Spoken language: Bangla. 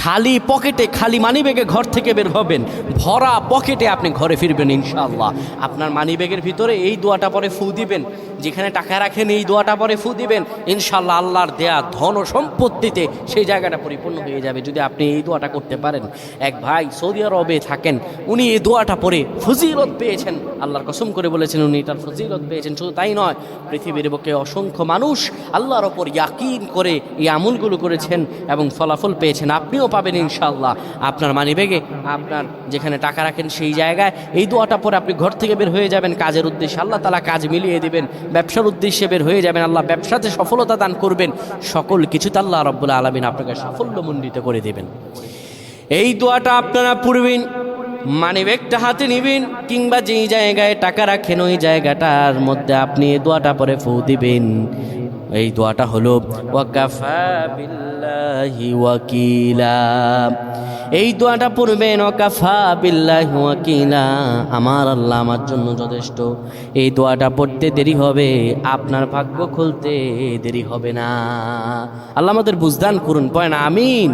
খালি পকেটে, খালি মানিব্যাগে ঘর থেকে বের হবেন, ভরা পকেটে আপনি ঘরে ফিরবেন ইনশাআল্লাহ। আপনার মানিব্যাগের ভিতরে এই দোয়াটা পরে ফু দিবেন, যেখানে টাকা রাখেন এই দোয়াটা পরে ফু দিবেন, ইনশাআল্লাহ আল্লাহর দেয়া ধন ও সম্পত্তিতে সেই জায়গাটা পরিপূর্ণ হয়ে যাবে যদি আপনি এই দোয়াটা করতে পারেন। এক ভাই সৌদি আরবে থাকেন, উনি এই দোয়াটা পরে ফজিলত পেয়েছেন, আল্লাহর কসম করে বলেছেন উনি এটার ফজিলত পেয়েছেন। শুধু তাই নয়, পৃথিবীর বুকে অসংখ্য মানুষ আল্লাহর ওপর ইয়াকিন করে এই আমলগুলো করেছেন এবং ফলাফল পেয়েছেন। আপনিও পাবেন ইনশাআল্লাহ। আপনার মানিব্যাগে, আপনার যেখানে টাকা রাখেন সেই জায়গায় এই দোয়াটা পরে আপনি ঘর থেকে বের হয়ে যাবেন কাজের উদ্দেশ্যে, আল্লাহ তাআলা কাজ মিলিয়ে দিবেন। ব্যবসার উদ্দেশ্যে বের হয়ে যাবেন, আল্লাহ ব্যবসাতে সফলতা দান করবেন। সকল কিছুতে আল্লাহ রাব্বুল আলামিন আপনাকে সাফল্যমণ্ডিত করে দেবেন। এই দোয়াটা আপনারা পড়বেন, মানিব্যাগটা হাতে নিবেন, কিংবা যেই জায়গায় টাকা রাখেন ওই জায়গাটার মধ্যে আপনি এই দোয়াটা পরে ফু দিবেন। এই দোয়াটা হলো ওয়াকাফা বিল্লাহি ওয়াকিলা। এই দোয়াটা পড়বেন, ওয়াকাফা বিল্লাহি ওয়াকিলা, আমার আল্লাহ আমার জন্য যথেষ্ট। এই দোয়াটা পড়তে দেরি হবে, আপনার ভাগ্য খুলতে দেরি হবে না। আল্লাহ আমাদের বুঝদান করুন, পড়েন আমিন।